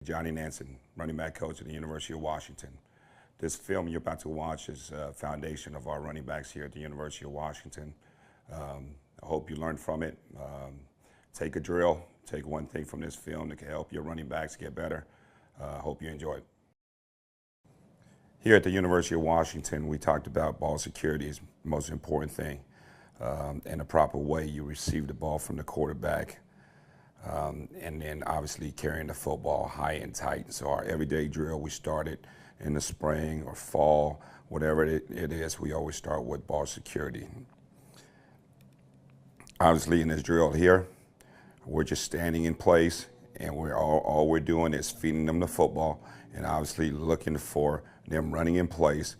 Johnny Nansen, running back coach at the University of Washington. This film you're about to watch is a foundation of our running backs here at the University of Washington. I hope you learned from it. Take a drill, take one thing from this film that can help your running backs get better. I hope you enjoy it. Here at the University of Washington, we talked about ball security is the most important thing. In a proper way, you receive the ball from the quarterback, and then obviously carrying the football high and tight. So our everyday drill, we started in the spring or fall, whatever it is, we always start with ball security. Obviously in this drill here, we're just standing in place, and all we're doing is feeding them the football, and obviously looking for them running in place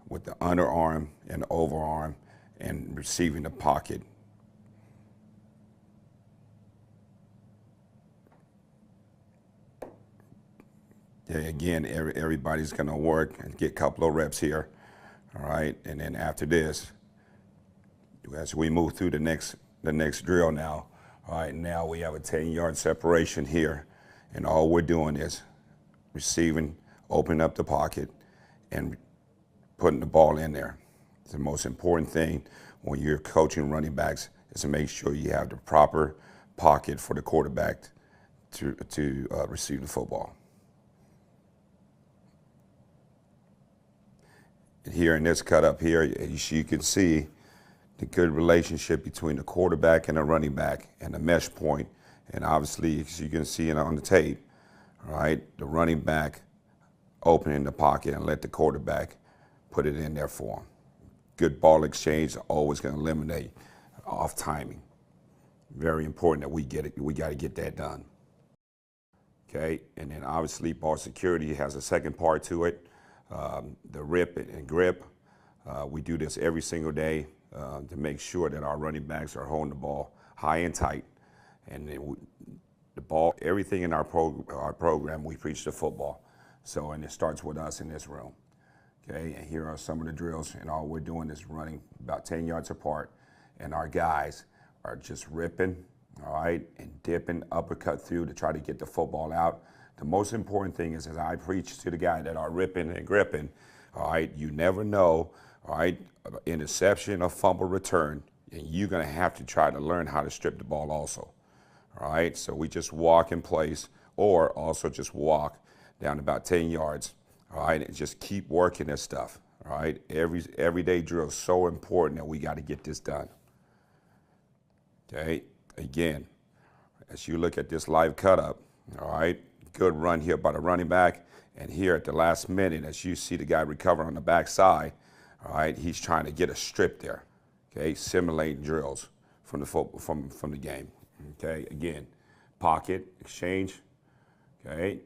with the underarm and overarm and receiving the pocket. Okay, again, everybody's gonna work and get a couple of reps here, all right? And then after this, as we move through the next drill now, all right, now we have a 10-yard separation here, and all we're doing is receiving, opening up the pocket, and putting the ball in there. It's the most important thing when you're coaching running backs is to make sure you have the proper pocket for the quarterback to receive the football. And here in this cut up here, as you can see the good relationship between the quarterback and the running back and the mesh point. And obviously, as you can see it on the tape, all right, the running back opening the pocket and let the quarterback put it in there for him. Good ball exchange, always going to eliminate off timing. Very important that we get it. We got to get that done. Okay, and then obviously ball security has a second part to it, the rip and grip. We do this every single day to make sure that our running backs are holding the ball high and tight, and then the ball, everything in our program, we preach the football. So, and it starts with us in this room. Okay, and here are some of the drills, and all we're doing is running about 10 yards apart, and our guys are just ripping, all right, and dipping, uppercut through to try to get the football out. The most important thing is, as I preach to the guy that are ripping and gripping, all right, you never know, all right, interception or fumble return, and you're going to have to try to learn how to strip the ball also, all right? So we just walk in place, or also just walk down about 10 yards, all right, and just keep working this stuff, all right? Everyday drill is so important that we got to get this done. Okay, again, as you look at this live cut up, all right, good run here by the running back, and here at the last minute, as you see the guy recover on the backside, all right, he's trying to get a strip there, okay, simulating drills from the game, okay? Again, pocket, exchange, okay,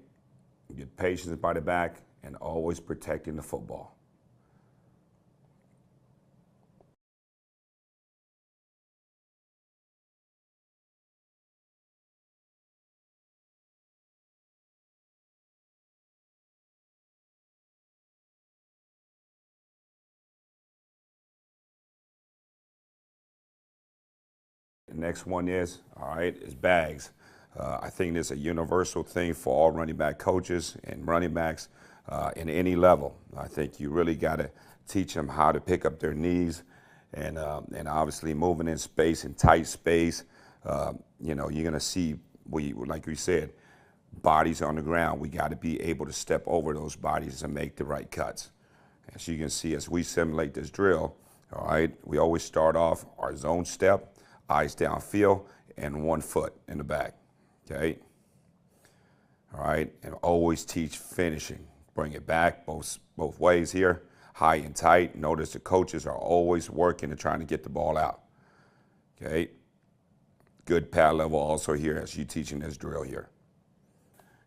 get patience by the back, and always protecting the football. The next one is, all right, is bags. I think it's a universal thing for all running back coaches and running backs in any level. I think you really got to teach them how to pick up their knees, and obviously moving in space, in tight space. You know, you're going to see, like we said, bodies on the ground. We got to be able to step over those bodies and make the right cuts. As you can see, as we simulate this drill, all right, we always start off our zone step, eyes downfield, and 1 foot in the back, okay? All right, and always teach finishing. Bring it back both ways here, high and tight. Notice the coaches are always working and trying to get the ball out, okay? Good pad level also here as you teaching this drill here.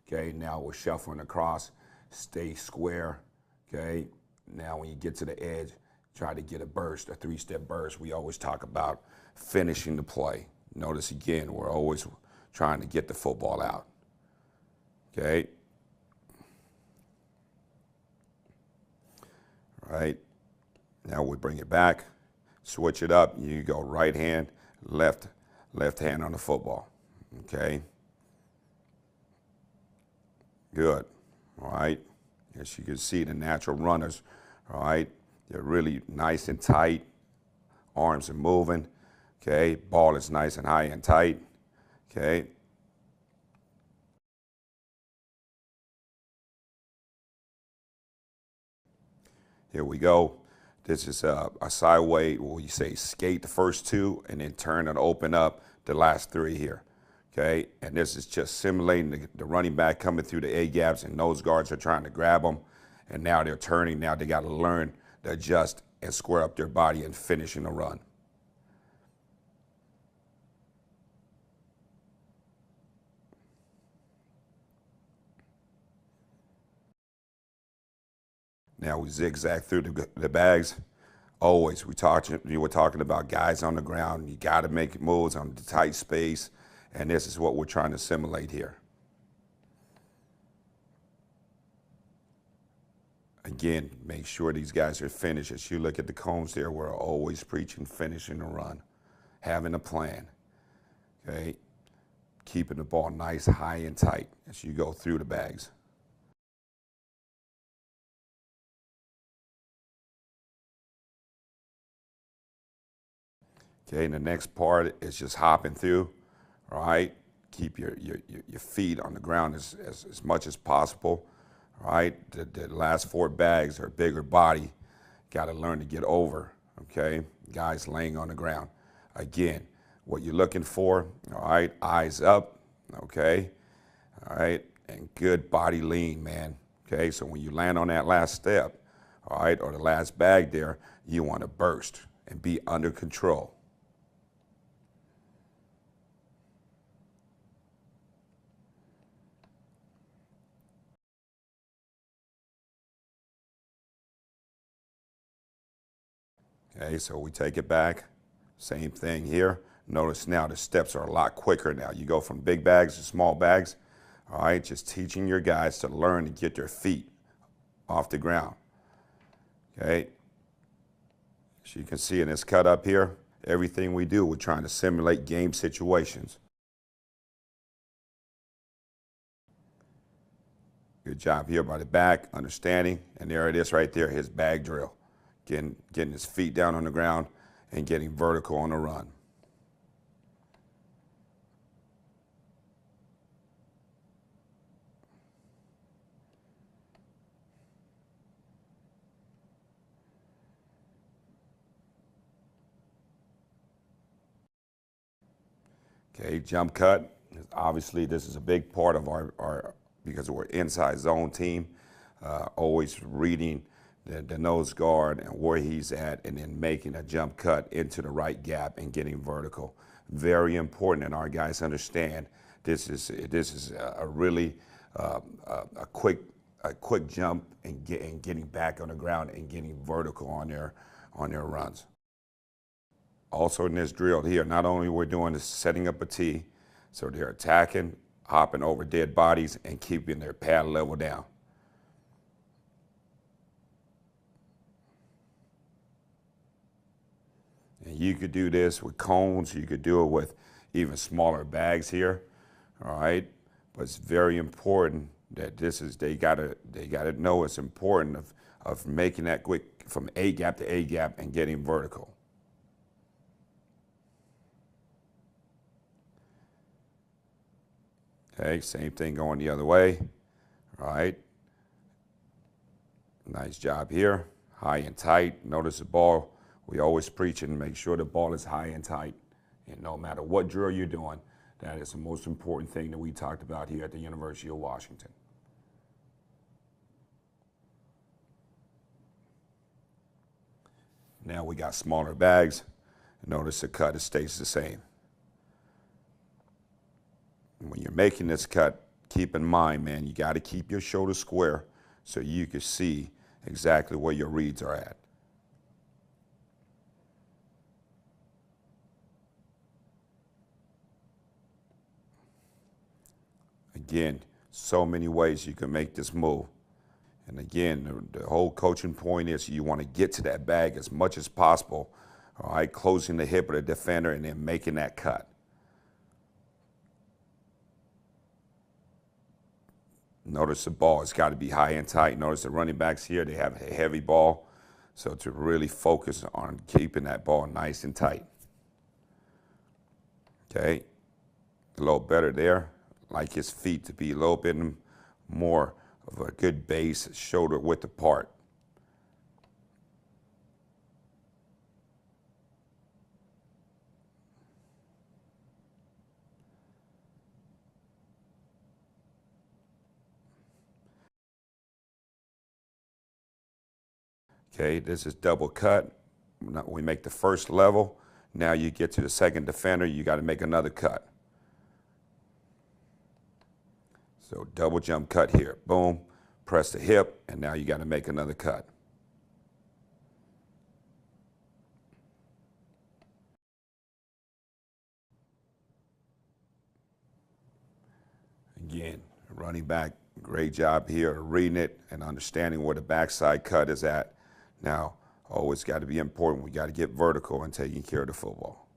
Okay, now we're shuffling across, stay square, okay? Now when you get to the edge, try to get a burst, a 3-step burst. We always talk about finishing the play. Notice again, we're always trying to get the football out, okay? All right, now we bring it back, switch it up, you go right hand, left hand on the football, okay? Good. All right. As you can see, the natural runners, all right, they're really nice and tight. Arms are moving. Okay. Ball is nice and high and tight. Okay. Here we go. This is a sideway where you say skate the first two and then turn and open up the last three here. Okay, and this is just simulating the running back coming through the A gaps, and nose guards are trying to grab them, and now they're turning. Now they got to learn to adjust and square up their body and finishing the run. Now we zigzag through the bags. Always, you were talking about guys on the ground. You got to make moves on the tight space, and this is what we're trying to simulate here. Again, make sure these guys are finished. As you look at the cones there, we're always preaching finishing the run, having a plan, okay? Keeping the ball nice, high, and tight as you go through the bags. Okay, and the next part is just hopping through, all right? Keep your feet on the ground as much as possible, all right? The last four bags are bigger body. Got to learn to get over, okay? Guys laying on the ground. Again, what you're looking for, all right? Eyes up, okay? All right, and good body lean, man, okay? So when you land on that last step, all right, or the last bag there, you want to burst and be under control. Okay, so we take it back. Same thing here. Notice now the steps are a lot quicker now. You go from big bags to small bags. All right, just teaching your guys to learn to get their feet off the ground. Okay, as you can see in this cut up here, everything we do, we're trying to simulate game situations. Good job here by the back, understanding, and there it is right there, his bag drill. Getting his feet down on the ground and getting vertical on the run. Okay, jump cut. Obviously, this is a big part of our because we're inside zone team, always reading the nose guard and where he's at, and then making a jump cut into the right gap and getting vertical. Very important, and our guys understand this is a really a quick jump and getting back on the ground and getting vertical on their runs. Also in this drill here, not only we're doing is setting up a tee, so they're attacking, hopping over dead bodies, and keeping their pad level down. And you could do this with cones. You could do it with even smaller bags here, all right? But it's very important that they gotta know it's important of making that quick from A gap to A gap and getting vertical. Okay, same thing going the other way, all right? Nice job here, high and tight. Notice the ball. We always preach and make sure the ball is high and tight. And no matter what drill you're doing, that is the most important thing that we talked about here at the University of Washington. Now we got smaller bags. Notice the cut, it stays the same. And when you're making this cut, keep in mind, man, you got to keep your shoulder square so you can see exactly where your reads are at. Again, so many ways you can make this move. And again, the whole coaching point is you want to get to that bag as much as possible, all right, closing the hip of the defender and then making that cut. Notice the ball, it's got to be high and tight. Notice the running backs here, they have a heavy ball. So to really focus on keeping that ball nice and tight. Okay, a little better there. Like his feet to be a little bit more of a good base, shoulder width apart. Okay, this is double cut. We make the first level. Now you get to the second defender, you got to make another cut. So double jump cut here. Boom, press the hip, and now you got to make another cut. Again, running back, great job here reading it and understanding where the backside cut is at. Now, always got to be important. We got to get vertical and taking care of the football.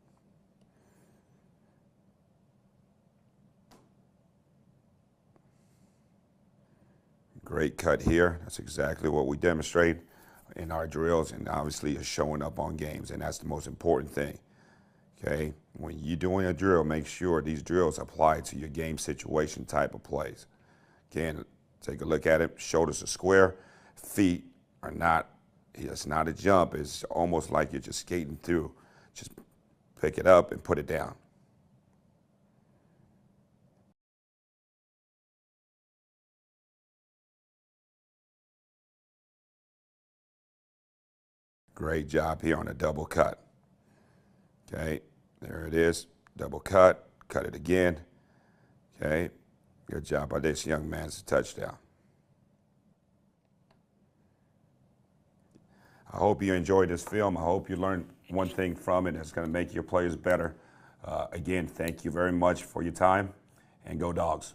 Great cut here. That's exactly what we demonstrate in our drills, and obviously is showing up on games, and that's the most important thing. Okay, when you're doing a drill, make sure these drills apply to your game situation type of plays. Again, take a look at it. Shoulders are square, feet are not. It's not a jump. It's almost like you're just skating through. Just pick it up and put it down. Great job here on a double cut. Okay, there it is. Double cut. Cut it again. Okay, good job by this young man. It's a touchdown. I hope you enjoyed this film. I hope you learned one thing from it that's going to make your players better. Again, thank you very much for your time, and go Dogs.